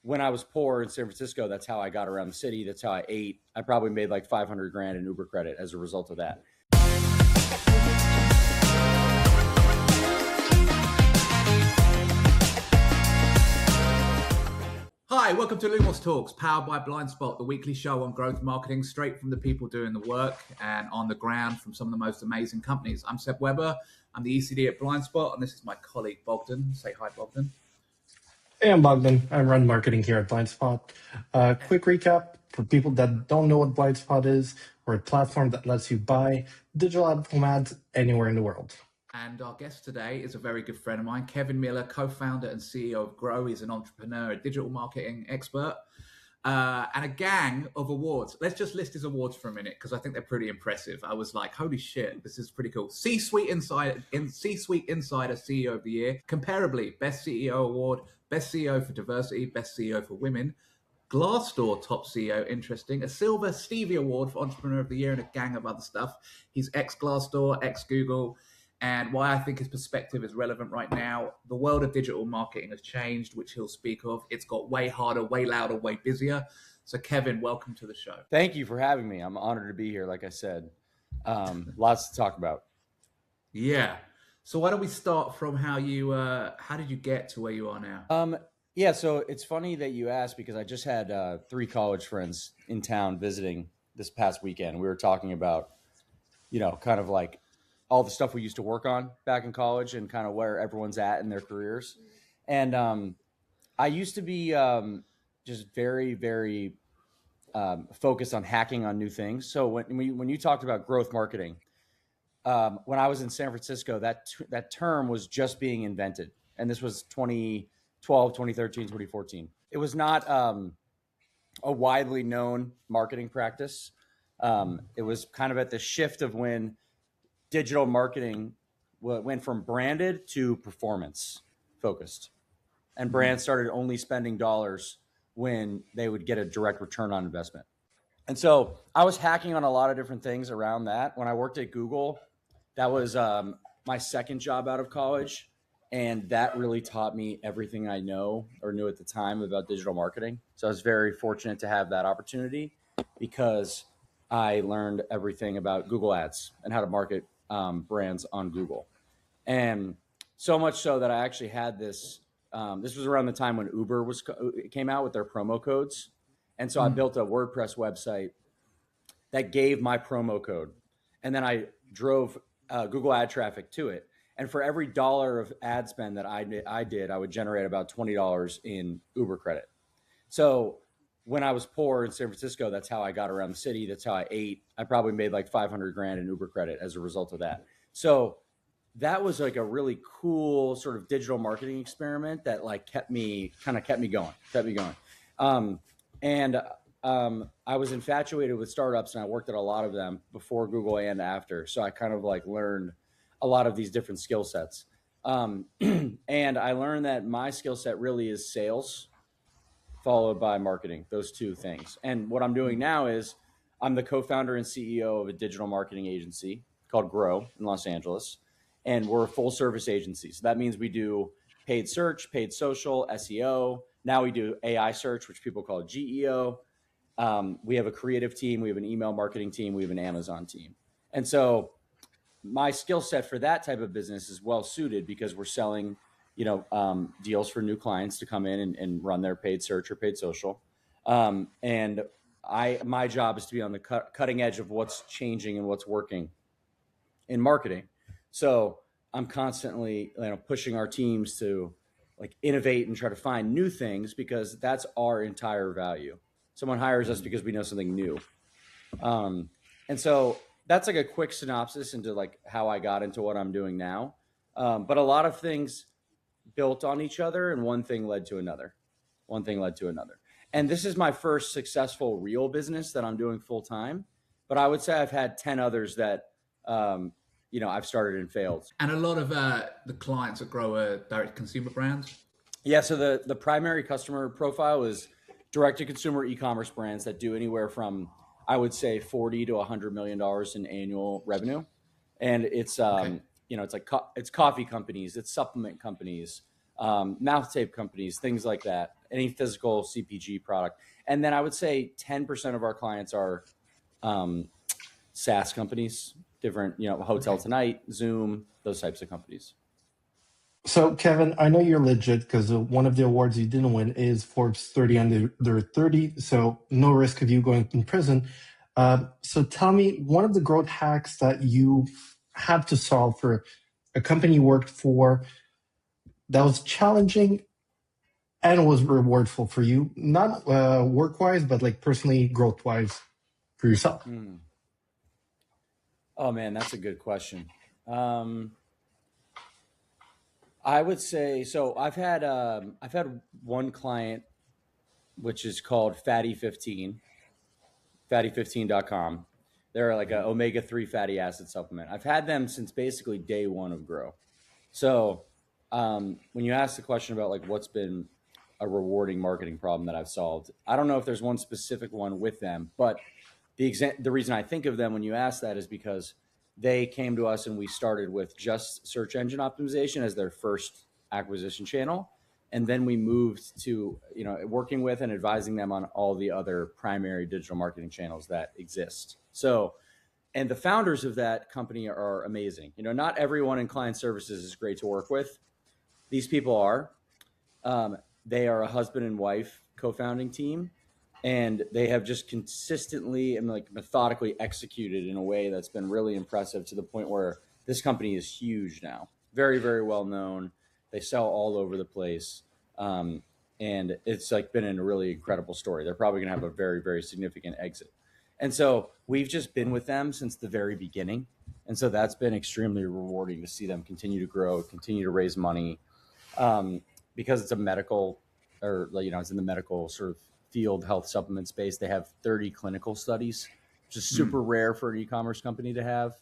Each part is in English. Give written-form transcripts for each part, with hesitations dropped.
when I was poor in San Francisco, that's how I got around the city. That's how I ate. I probably made like 500 grand in Uber credit as a result of that. Hi, welcome to Lumos Talks, powered by Blindspot, the weekly show on growth marketing, straight from the people doing the work and on the ground from some of the most amazing companies. I'm Seb Weber. I'm the ECD at Blindspot, and this is my colleague Bogdan. Say hi, Bogdan. Hey, I'm Bogdan. I run marketing here at Blindspot. Quick recap for people that don't know what Blindspot is. We're a platform that lets you buy digital out-of-home ads anywhere in the world. And our guest today is a very good friend of mine, Kevin Miller, co-founder and CEO of GRO. He's an entrepreneur, a digital marketing expert, and a gang of awards. Let's just list his awards for a minute because I think they're pretty impressive. I was like, holy shit, this is pretty cool. C-Suite Insider, CEO of the Year. Comparably, Best CEO Award, Best CEO for Diversity, Best CEO for Women. Glassdoor Top CEO, interesting. A Silver Stevie Award for Entrepreneur of the Year and a gang of other stuff. He's ex-Glassdoor, ex-Google. And why I think his perspective is relevant right now. The world of digital marketing has changed, which he'll speak of. It's got way harder, way louder, way busier. So Kevin, welcome to the show. Thank you for having me. I'm honored to be here. Like I said, lots to talk about. Yeah. So why don't we start from how did you get to where you are now? Yeah, so it's funny that you asked because I just had 3 college friends in town visiting this past weekend. We were talking about, kind of like all the stuff we used to work on back in college and kind of where everyone's at in their careers. And I used to be just very, very focused on hacking on new things. So when you talked about growth marketing, when I was in San Francisco, that term was just being invented. And this was 2012, 2013, 2014. It was not a widely known marketing practice. It was kind of at the shift of when digital marketing went from branded to performance focused, and brands started only spending dollars when they would get a direct return on investment. And so I was hacking on a lot of different things around that. When I worked at Google, that was my second job out of college. And that really taught me everything I know or knew at the time about digital marketing. So I was very fortunate to have that opportunity because I learned everything about Google Ads and how to market brands on Google. And so much so that I actually had this, this was around the time when Uber came out with their promo codes. And so I built a WordPress website that gave my promo code. And then I drove Google ad traffic to it. And for every $1 of ad spend that I did, I would generate about $20 in Uber credit. So when I was poor in San Francisco, that's how I got around the city. That's how I ate. I probably made like 500 grand in Uber credit as a result of that. So that was like a really cool sort of digital marketing experiment that like kept me going. I was infatuated with startups, and I worked at a lot of them before Google and after. So I kind of like learned a lot of these different skill sets. And I learned that my skill set really is sales followed by marketing, those two things. And what I'm doing now is I'm the co-founder and CEO of a digital marketing agency called GRO in Los Angeles. And we're a full service agency. So that means we do paid search, paid social, SEO. Now we do AI search, which people call GEO. We have a creative team. We have an email marketing team. We have an Amazon team. And so my skill set for that type of business is well suited because we're selling deals for new clients to come in and run their paid search or paid social. And my job is to be on the cutting edge of what's changing and what's working in marketing. So I'm constantly pushing our teams to like innovate and try to find new things because that's our entire value. Someone hires us because we know something new. And so that's like a quick synopsis into like how I got into what I'm doing now. But a lot of things built on each other, and one thing led to another. And this is my first successful real business that I'm doing full time. But I would say I've had 10 others that, I've started and failed. And a lot of the clients that grow are direct consumer brands. Yeah. So the primary customer profile is direct to consumer e-commerce brands that do anywhere from, I would say, $40 to $100 million in annual revenue. And it's, it's coffee companies, it's supplement companies, mouth tape companies, things like that. any physical CPG product. And then I would say 10% of our clients are SaaS companies, different, Hotel Tonight, Zoom, those types of companies. So, Kevin, I know you're legit because one of the awards you didn't win is Forbes 30 under 30. So, no risk of you going in prison. So, tell me one of the growth hacks that you had to solve for a company you worked for that was challenging and was rewardful for you, not work wise, but like personally, growth wise for yourself. Oh man, that's a good question. I would say so. I've had one client, which is called Fatty15, fatty15.com. They're like a omega-3 fatty acid supplement. I've had them since basically day one of Grow. So when you ask the question about like what's been a rewarding marketing problem that I've solved, I don't know if there's one specific one with them, but the reason I think of them when you ask that is because they came to us and we started with just search engine optimization as their first acquisition channel. And then we moved to, working with and advising them on all the other primary digital marketing channels that exist. So, and the founders of that company are amazing. Not everyone in client services is great to work with. These people are. They are a husband and wife co-founding team, and they have just consistently and like methodically executed in a way that's been really impressive to the point where this company is huge now, very, very well known. They sell all over the place. And it's like been a really incredible story. They're probably going to have a very, very significant exit. And so we've just been with them since the very beginning. And so that's been extremely rewarding to see them continue to grow, continue to raise money, because it's a medical it's in the medical sort of field health supplement space. They have 30 clinical studies, which is super rare for an e-commerce company to have.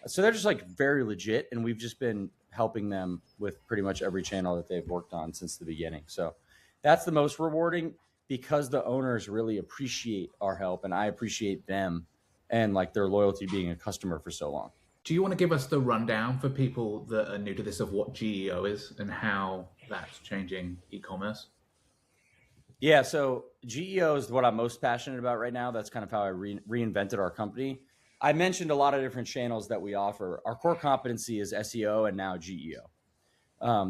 So they're just like very legit. And we've just been helping them with pretty much every channel that they've worked on since the beginning. So that's the most rewarding because the owners really appreciate our help and I appreciate them and like their loyalty being a customer for so long. Do you want to give us the rundown for people that are new to this of what GEO is and how that's changing e-commerce? Yeah, so GEO is what I'm most passionate about right now. That's kind of how I reinvented our company. I mentioned a lot of different channels that we offer. Our core competency is SEO and now GEO.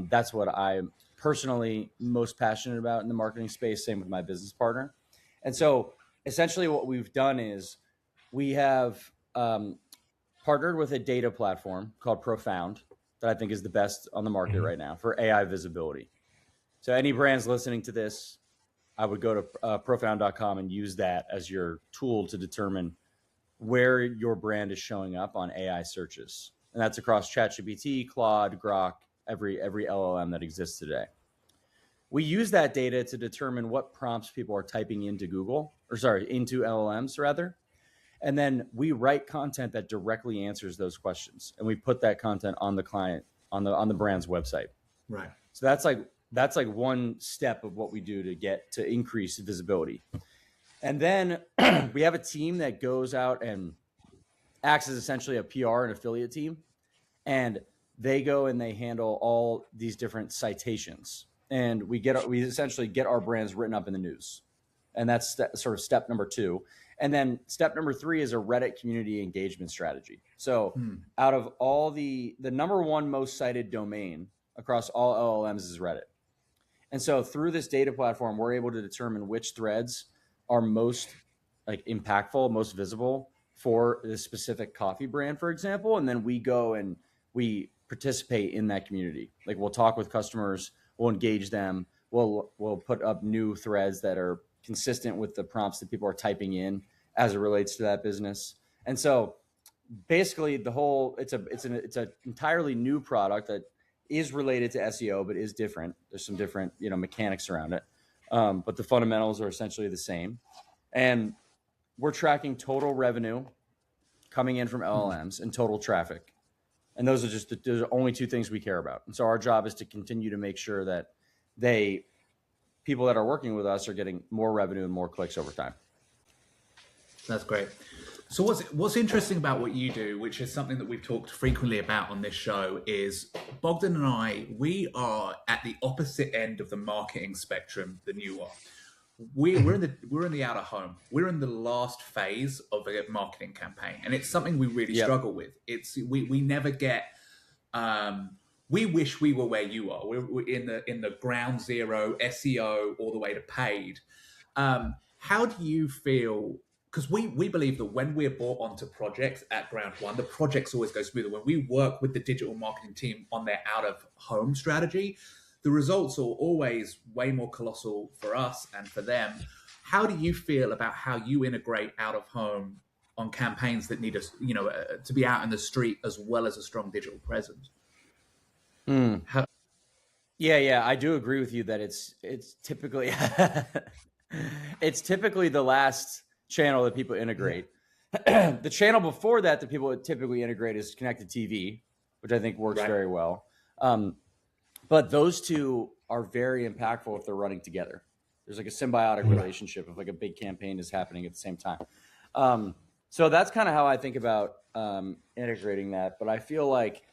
That's what I'm personally most passionate about in the marketing space, same with my business partner. And so essentially what we've done is we have partnered with a data platform called Profound that I think is the best on the market right now for AI visibility. So any brands listening to this, I would go to profound.com and use that as your tool to determine where your brand is showing up on AI searches. And that's across ChatGPT, Claude, Grok, every LLM that exists today. We use that data to determine what prompts people are typing into into LLMs rather. And then we write content that directly answers those questions. And we put that content on the client, on the brand's website. Right. So that's like one step of what we do to increase visibility. And then we have a team that goes out and acts as essentially a PR and affiliate team. And they go and they handle all these different citations. And we essentially get our brands written up in the news. And that's sort of step number 2. And then step number 3 is a Reddit community engagement strategy. So out of all the number one most cited domain across all LLMs is Reddit. And so through this data platform, we're able to determine which threads are most like impactful, most visible for this specific coffee brand, for example. And then we go and we participate in that community. Like we'll talk with customers, we'll engage them, we'll put up new threads that are consistent with the prompts that people are typing in as it relates to that business. And so basically it's an entirely new product that is related to SEO, but is different. There's some different, mechanics around it. But the fundamentals are essentially the same. And we're tracking total revenue coming in from LLMs and total traffic. And those are only 2 things we care about. And so our job is to continue to make sure that people that are working with us are getting more revenue and more clicks over time. That's great. So what's interesting about what you do, which is something that we've talked frequently about on this show, is Bogdan and I, we are at the opposite end of the marketing spectrum than you are. We're in the out of home. We're in the last phase of a marketing campaign, and it's something we really struggle with. We never get. We wish we were where you are. We're in the ground zero SEO all the way to paid. How do you feel? Because we believe that when we're brought onto projects at Ground One, the projects always go smoother. When we work with the digital marketing team on their out of home strategy, the results are always way more colossal for us and for them. How do you feel about how you integrate out of home on campaigns that need us, to be out in the street as well as a strong digital presence? Yeah, I do agree with you that it's typically it's typically the last channel that people integrate. The channel before that people would typically integrate is connected TV, which I think works very well. But those two are very impactful if they're running together. There's like a symbiotic relationship if like a big campaign is happening at the same time. So that's kind of how I think about integrating that. But I feel like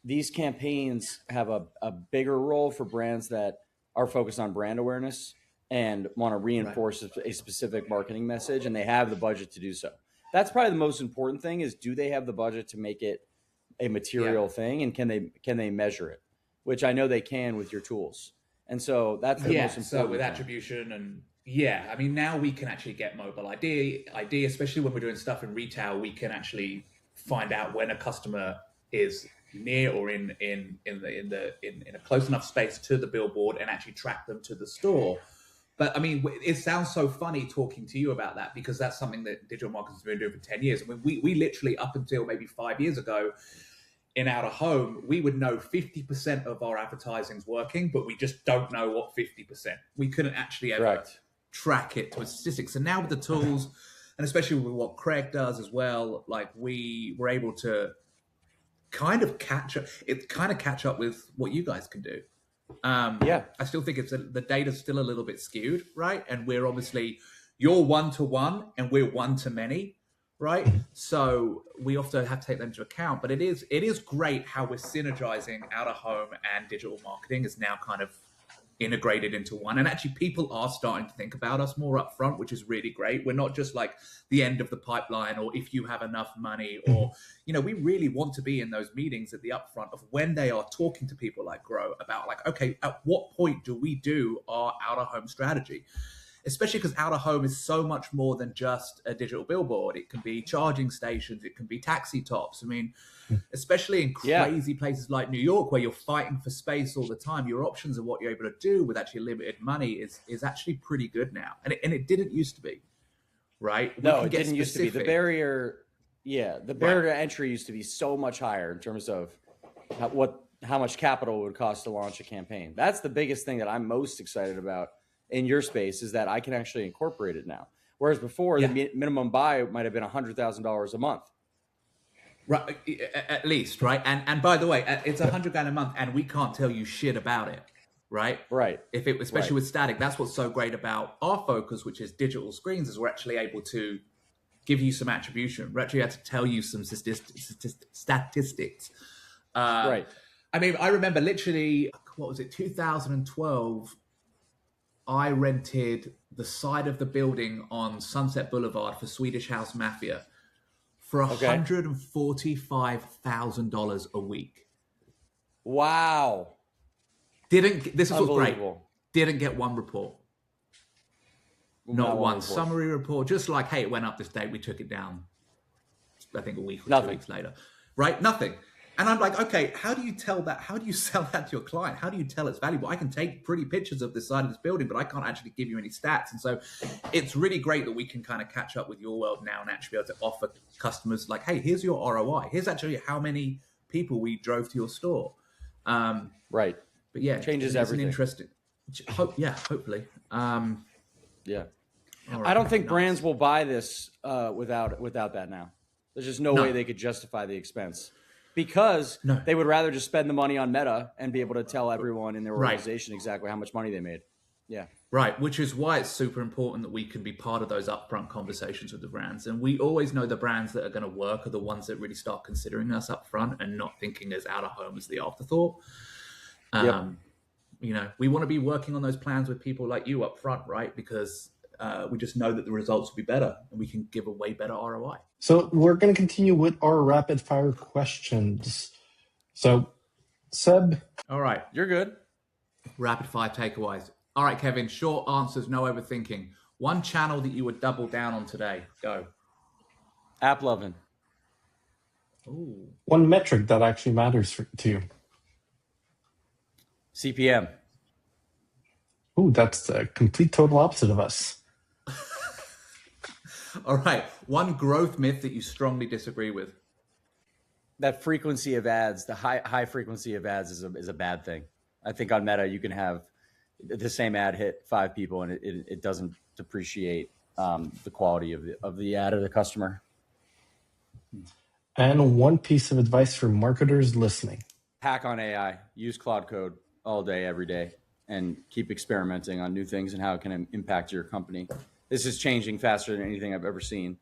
these campaigns have a bigger role for brands that are focused on brand awareness and want to reinforce a specific marketing message, and they have the budget to do so. That's probably the most important thing is, do they have the budget to make it a material thing, and can they measure it? Which I know they can with your tools. And so that's the most important so with thing. attribution and I mean, now we can actually get mobile ID, especially when we're doing stuff in retail, we can actually find out when a customer is near or in a close enough space to the billboard and actually track them to the store. But I mean, it sounds so funny talking to you about that, because that's something that digital marketers have been doing for 10 years. I mean, we literally, up until maybe 5 years ago, in out of home, we would know 50% of our advertising's working, but we just don't know what 50%. We couldn't actually ever track it to a statistic. So now with the tools, and especially with what Craig does as well, like we were able to kind of catch up with what you guys can do. I still think the data's still a little bit skewed, right? And we're obviously, you're one-to-one and we're one-to-many, right? So we often have to take them into account. But it is great how we're synergizing out of home and digital marketing is now kind of integrated into one. And actually people are starting to think about us more up front, which is really great. We're not just like the end of the pipeline, or if you have enough money, or, we really want to be in those meetings at the upfront of when they are talking to people like GRO about like, okay, at what point do we do our out of home strategy? Especially because out of home is so much more than just a digital billboard. It can be charging stations. It can be taxi tops. I mean, especially in crazy places like New York, where you're fighting for space all the time, your options of what you're able to do with actually limited money is actually pretty good now. And it didn't used to be, right? No, it didn't used to be. The barrier to entry used to be so much higher in terms of how much capital it would cost to launch a campaign. That's the biggest thing that I'm most excited about in your space, is that I can actually incorporate it now. Whereas before, the minimum buy might have been $100,000 a month. Right, at least, right? And by the way, it's $100,000 a month, and we can't tell you shit about it, right? Right. If it, especially with static, that's what's so great about our focus, which is digital screens, is we're actually able to give you some attribution. We're actually able to tell you some statistics. Right. I mean, I remember literally, 2012. I rented the side of the building on Sunset Boulevard for Swedish House Mafia for $145,000 a week. Wow. This is what's great. Didn't get one report. Not one summary report. Just like, hey, it went up this date. We took it down, I think a week or 2 weeks later. Right? Nothing. And I'm like, okay, how do you tell that? How do you sell that to your client? How do you tell it's valuable? I can take pretty pictures of this side of this building, but I can't actually give you any stats. And so it's really great that we can kind of catch up with your world now and actually be able to offer customers like, hey, here's your ROI. Here's actually how many people we drove to your store. Right. But yeah, changes everything. An interesting. Hopefully. Right, I don't think brands will buy this without that now. There's just no way they could justify the expense. Because they would rather just spend the money on Meta and be able to tell everyone in their organization exactly how much money they made. Yeah. Right, which is why it's super important that we can be part of those upfront conversations with the brands. And we always know the brands that are going to work are the ones that really start considering us upfront and not thinking as out of home as the afterthought. Yep. You know, we want to be working on those plans with people like you up front, right? Because we just know that the results will be better and we can give a way better ROI. So we're going to continue with our rapid fire questions. So, Seb. All right. You're good. Rapid fire takeaways. All right, Kevin, short answers, no overthinking. One channel that you would double down on today. Go. App loving. Ooh. One metric that actually matters to you. CPM. Ooh, that's the complete total opposite of us. All right. One growth myth that you strongly disagree with. That frequency of ads, the high frequency of ads is a bad thing. I think on Meta, you can have the same ad hit 5 people and it doesn't depreciate the quality of the ad or the customer. And one piece of advice for marketers listening. Hack on AI, use Claude Code all day, every day, and keep experimenting on new things and how it can impact your company. This is changing faster than anything I've ever seen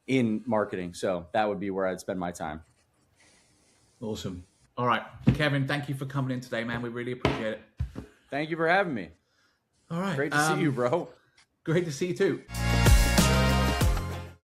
in marketing. So that would be where I'd spend my time. Awesome. All right. Kevin, thank you for coming in today, man. We really appreciate it. Thank you for having me. All right. Great to see you, bro. Great to see you too.